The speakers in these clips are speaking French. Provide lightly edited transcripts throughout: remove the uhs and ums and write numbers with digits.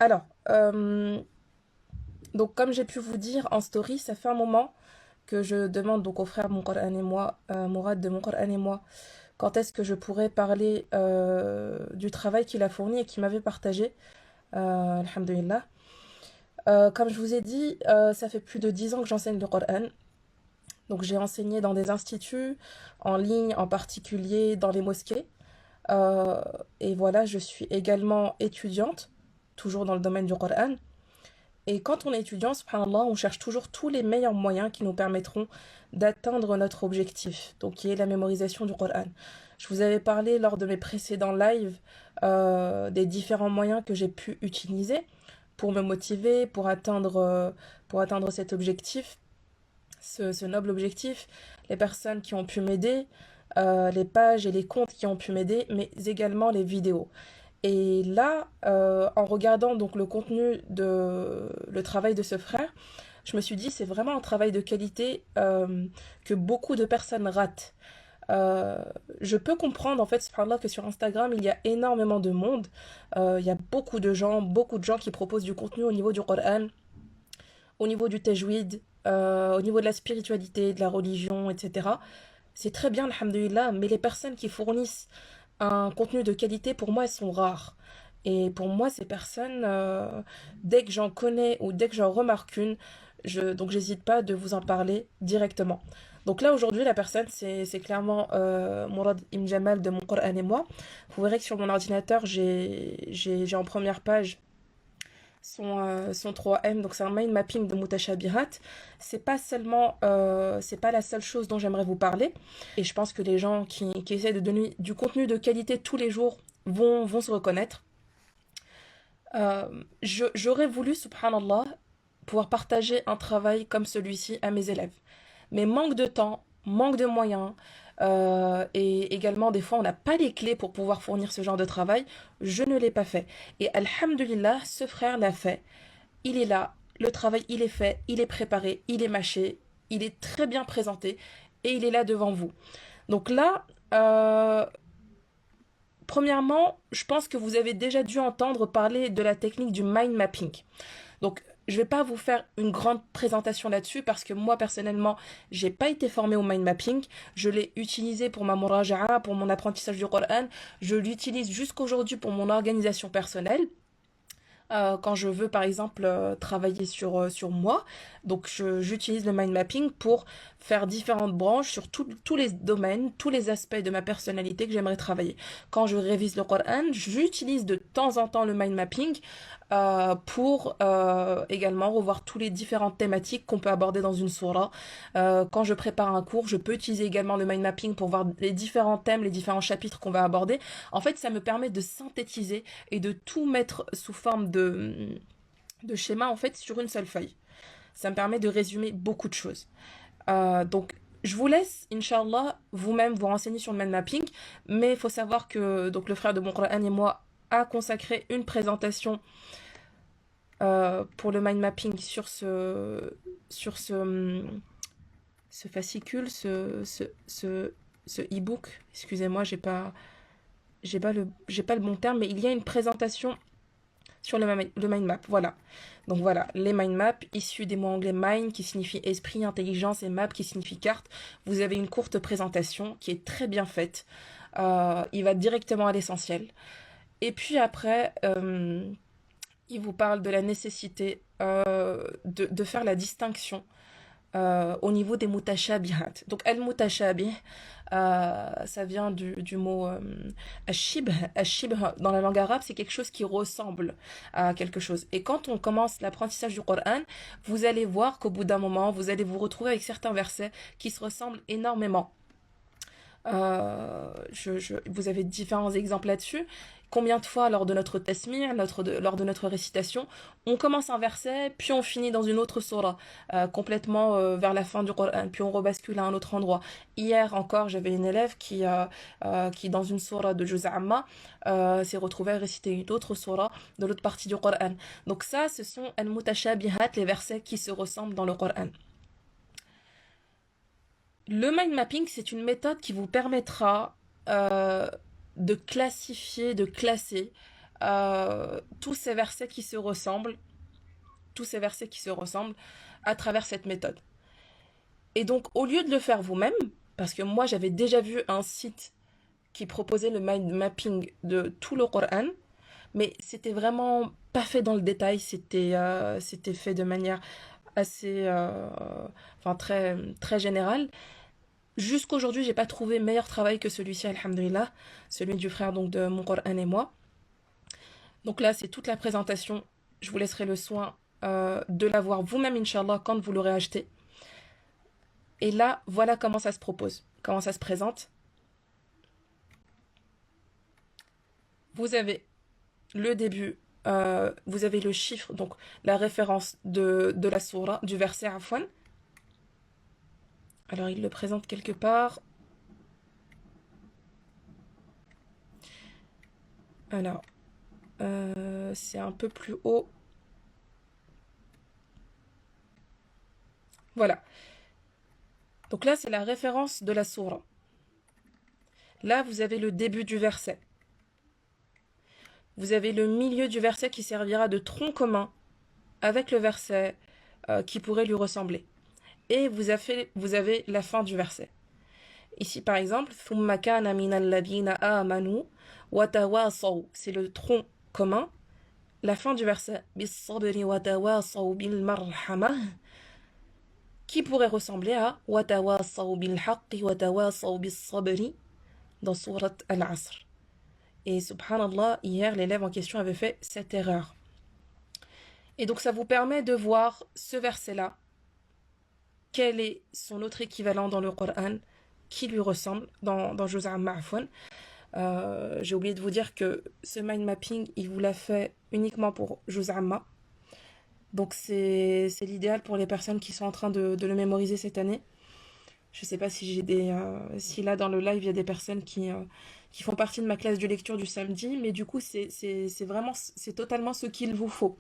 Alors, donc comme j'ai pu vous dire en story, ça fait un moment que je demande donc au frère Mon Coran et moi, Mourad de Mon Coran et moi, quand est-ce que je pourrais parler du travail qu'il a fourni et qu'il m'avait partagé. Alhamdulillah. Comme je vous ai dit, ça fait plus de 10 ans que j'enseigne le Coran. Donc j'ai enseigné dans des instituts, en ligne en particulier, dans les mosquées. Euh, et voilà, je suis également étudiante, toujours dans le domaine du Coran. Et quand on est étudiant, subhanallah, on cherche toujours tous les meilleurs moyens qui nous permettront d'atteindre notre objectif, donc qui est la mémorisation du Coran. Je vous avais parlé lors de mes précédents lives des différents moyens que j'ai pu utiliser pour me motiver, pour atteindre cet objectif, ce noble objectif, les personnes qui ont pu m'aider, les pages et les comptes qui ont pu m'aider, mais également les vidéos. Et là, en regardant donc le contenu le travail de ce frère, je me suis dit c'est vraiment un travail de qualité que beaucoup de personnes ratent. Euh, je peux comprendre en fait, subhanallah, que sur Instagram il y a énormément de monde. Il y a beaucoup de gens qui proposent du contenu au niveau du Coran, au niveau du tajwid, au niveau de la spiritualité, de la religion, etc. C'est très bien, alhamdulillah, mais les personnes qui fournissent un contenu de qualité, pour moi, elles sont rares. Et pour moi, ces personnes, dès que j'en connais ou dès que j'en remarque une, donc j'hésite pas de vous en parler directement. Donc là, aujourd'hui, la personne, c'est clairement Mourad Ibn Jamal de Mon Coran et moi. Vous verrez que sur mon ordinateur, j'ai en première page son 3M, donc c'est un mind mapping de Mutashabihat. C'est pas la seule chose dont j'aimerais vous parler. Et je pense que les gens qui essaient de donner du contenu de qualité tous les jours vont se reconnaître. J'aurais voulu, subhanallah, pouvoir partager un travail comme celui-ci à mes élèves. Mais manque de temps, manque de moyens, et également des fois on n'a pas les clés pour pouvoir fournir ce genre de travail, je ne l'ai pas fait. Et alhamdulillah, ce frère l'a fait. Il est là, le travail il est fait, il est préparé, il est mâché, il est très bien présenté et il est là devant vous. Donc là, premièrement, je pense que vous avez déjà dû entendre parler de la technique du mind mapping. Donc, je ne vais pas vous faire une grande présentation là-dessus parce que moi, personnellement, j'ai pas été formée au mind mapping. Je l'ai utilisé pour ma muraja'a, pour mon apprentissage du Coran. Je l'utilise jusqu'aujourd'hui pour mon organisation personnelle. Quand je veux par exemple travailler sur moi. Donc j'utilise le mind mapping pour faire différentes branches sur tous les domaines, tous les aspects de ma personnalité que j'aimerais travailler. Quand je révise le Coran, j'utilise de temps en temps le mind mapping pour également revoir tous les différentes thématiques qu'on peut aborder dans une sourate. Quand je prépare un cours, je peux utiliser également le mind mapping pour voir les différents thèmes, les différents chapitres qu'on va aborder. En fait, ça me permet de synthétiser et de tout mettre sous forme de schéma en fait sur une seule feuille. Ça me permet de résumer beaucoup de choses. Donc je vous laisse, Inch'Allah, vous-même vous renseigner sur le mind mapping, mais il faut savoir que donc, le frère de mon Coran et moi a consacré une présentation pour le mind mapping sur ce fascicule, ce e-book. Excusez-moi, j'ai pas le bon terme, mais il y a une présentation sur le mind map. Voilà. Donc voilà, les mind maps issus des mots anglais mind qui signifie esprit, intelligence et map qui signifie carte. Vous avez une courte présentation qui est très bien faite. Il va directement à l'essentiel. Et puis après, il vous parle de la nécessité de faire la distinction au niveau des mutashabihat. Donc, al-mutashabih, ça vient du mot ashibh. Ashibh, dans la langue arabe, c'est quelque chose qui ressemble à quelque chose. Et quand on commence l'apprentissage du Coran, vous allez voir qu'au bout d'un moment, vous allez vous retrouver avec certains versets qui se ressemblent énormément. Vous avez différents exemples là-dessus. Combien de fois lors de notre tasmir, lors de notre récitation, on commence un verset, puis on finit dans une autre surah, complètement vers la fin du Coran, puis on rebascule à un autre endroit. Hier encore, j'avais une élève qui dans une surah de Juz' Amma, s'est retrouvée à réciter une autre surah de l'autre partie du Coran. Donc ça, ce sont al-mutashabihat, les versets qui se ressemblent dans le Coran. Le mind mapping, c'est une méthode qui vous permettra de classifier, de classer tous ces versets qui se ressemblent, tous ces versets qui se ressemblent à travers cette méthode. Et donc, au lieu de le faire vous-même, parce que moi j'avais déjà vu un site qui proposait le mind mapping de tout le Coran, mais c'était vraiment pas fait dans le détail, c'était fait de manière assez, enfin très, très générale. Jusqu'aujourd'hui, j'ai pas trouvé meilleur travail que celui-ci, alhamdulillah, celui du frère donc de mon Coran et moi. Donc là, c'est toute la présentation. Je vous laisserai le soin de la voir vous-même, Inch'Allah, quand vous l'aurez acheté. Et là, voilà comment ça se propose, comment ça se présente. Vous avez le début, vous avez le chiffre, donc la référence de la sourate, du verset Afwan. Alors, il le présente quelque part. Alors, c'est un peu plus haut. Voilà. Donc là, c'est la référence de la sourate. Là, vous avez le début du verset. Vous avez le milieu du verset qui servira de tronc commun avec le verset qui pourrait lui ressembler. Et vous avez la fin du verset. Ici, par exemple, c'est le tronc commun. La fin du verset, qui pourrait ressembler à dans Surat Al-Asr. Et subhanallah, hier, l'élève en question avait fait cette erreur. Et donc, ça vous permet de voir ce verset-là. Quel est son autre équivalent dans le Coran qui lui ressemble dans Juz Amma Afwan. J'ai oublié de vous dire que ce mind mapping, il vous l'a fait uniquement pour Juz Amma. Donc c'est l'idéal pour les personnes qui sont en train de le mémoriser cette année. Je sais pas si si là dans le live il y a des personnes qui font partie de ma classe de lecture du samedi, mais du coup c'est totalement ce qu'il vous faut.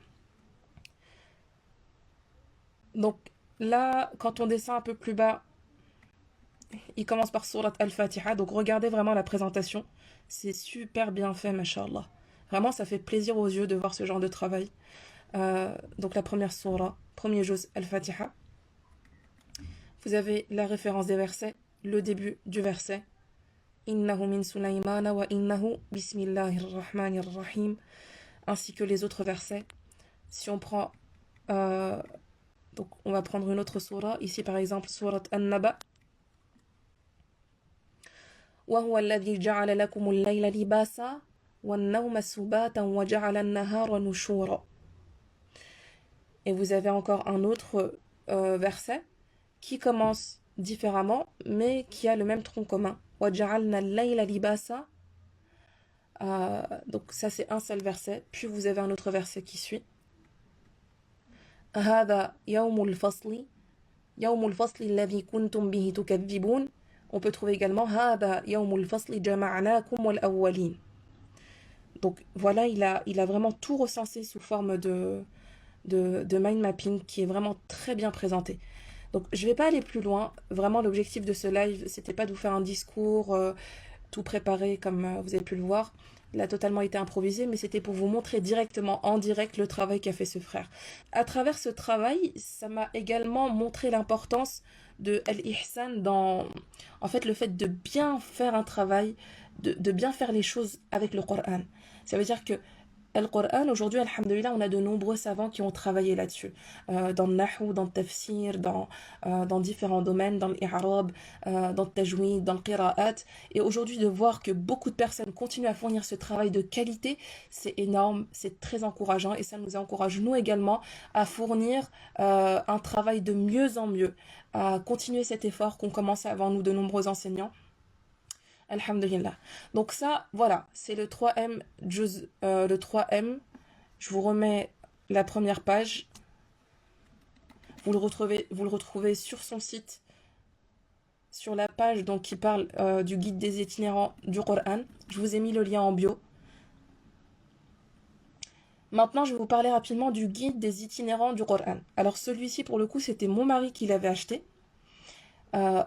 Donc là, quand on descend un peu plus bas, il commence par Surat Al-Fatiha, donc regardez vraiment la présentation. C'est super bien fait, mashallah. Vraiment, ça fait plaisir aux yeux de voir ce genre de travail. Donc la première surah, premier juz Al-Fatiha. Vous avez la référence des versets, le début du verset. Innahu min Sulaymana wa innahu bismillahir rahmanir rahim. Ainsi que les autres versets. Si on prend... donc on va prendre une autre surah. Ici par exemple, Surat An-Naba. وهو الذي جعل لكم الليل لباسا والنوم سباتا وجعل النهار نشورا. Et vous avez encore un autre verset qui commence différemment mais qui a le même tronc commun. وجعلنا الليل لباسا. Donc ça c'est un seul verset. Puis vous avez un autre verset qui suit. هذا يوم الفصل يوم الفصل الذي كنتم به تكذبون. On peut trouver également هذا يوم الفصل جمعناكم والأولين. Donc voilà, il a vraiment tout recensé sous forme de mind mapping qui est vraiment très bien présenté. Donc je vais pas aller plus loin. Vraiment l'objectif de ce live, c'était pas de vous faire un discours tout préparé comme vous avez pu le voir. Il a totalement été improvisé, mais c'était pour vous montrer directement en direct le travail qu'a fait ce frère. À travers ce travail, ça m'a également montré l'importance de Al-Ihsan dans, en fait, le fait de bien faire un travail, de bien faire les choses avec le Coran. Ça veut dire que le Coran, aujourd'hui, alhamdulillah, on a de nombreux savants qui ont travaillé là-dessus. Dans le Nahu, dans le Tafsir, dans différents domaines, dans l'I'rab, dans le Tajwid, dans le Qira'at. Et aujourd'hui, de voir que beaucoup de personnes continuent à fournir ce travail de qualité, c'est énorme, c'est très encourageant. Et ça nous encourage, nous également, à fournir un travail de mieux en mieux, à continuer cet effort qu'ont commencé avant nous de nombreux enseignants. Alhamdulillah. Donc ça, voilà, c'est le 3M, le 3M. Je vous remets la première page. Vous le retrouvez sur son site, sur la page donc, qui parle du guide des itinérants du Coran. Je vous ai mis le lien en bio. Maintenant, je vais vous parler rapidement du guide des itinérants du Coran. Alors celui-ci, pour le coup, c'était mon mari qui l'avait acheté.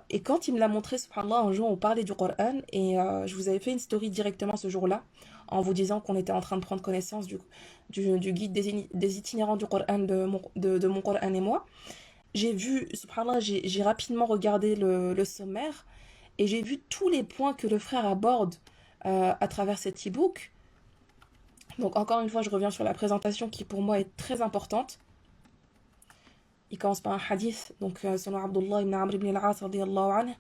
Et quand il me l'a montré, subhanallah, un jour on parlait du Coran et je vous avais fait une story directement ce jour-là en vous disant qu'on était en train de prendre connaissance du guide des itinérants du Coran de mon Coran et moi. J'ai vu, subhanallah, j'ai rapidement regardé le sommaire et j'ai vu tous les points que le frère aborde à travers cet e-book. Donc encore une fois, je reviens sur la présentation qui pour moi est très importante. Il commence par un hadith, donc selon Abdullah ibn Amr ibn al-As radiyallahu anhu,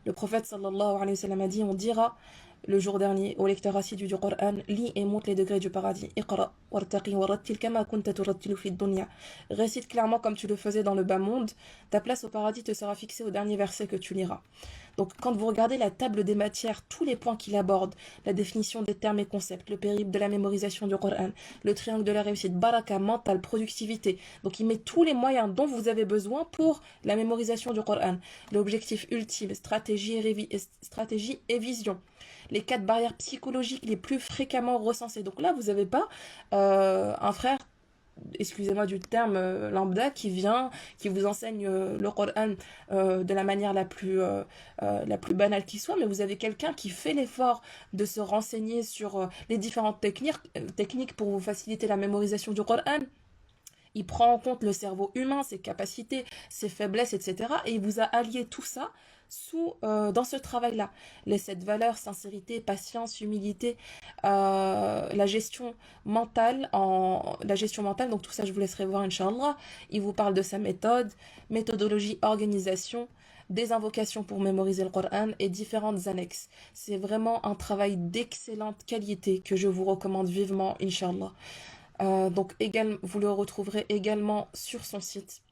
le prophète sallallahu alayhi wa sallam a dit, on dira le jour dernier au lecteur assidu du Coran, lis et monte les degrés du paradis. Iqra wartaqi warattil kama kunta turattilu fi dunya. Récite clairement comme tu le faisais dans le bas monde, ta place au paradis te sera fixée au dernier verset que tu liras. Donc quand vous regardez la table des matières, tous les points qu'il aborde, la définition des termes et concepts, le périple de la mémorisation du Coran, le triangle de la réussite, baraka, mental, productivité. Donc il met tous les moyens dont vous avez besoin pour la mémorisation du Coran. L'objectif ultime, stratégie et vision. Les 4 barrières psychologiques les plus fréquemment recensées. Donc là, vous n'avez pas un frère, excusez-moi du terme lambda, qui vous enseigne le Coran de la manière la plus banale qui soit, mais vous avez quelqu'un qui fait l'effort de se renseigner sur les différentes techniques pour vous faciliter la mémorisation du Coran. Il prend en compte le cerveau humain, ses capacités, ses faiblesses, etc. Et il vous a allié tout ça dans ce travail-là. Les 7 valeurs, sincérité, patience, humilité, la gestion mentale, donc tout ça je vous laisserai voir, Inch'Allah. Il vous parle de sa méthodologie, organisation, des invocations pour mémoriser le Coran et différentes annexes. C'est vraiment un travail d'excellente qualité que je vous recommande vivement, Inch'Allah. Donc vous le retrouverez également sur son site.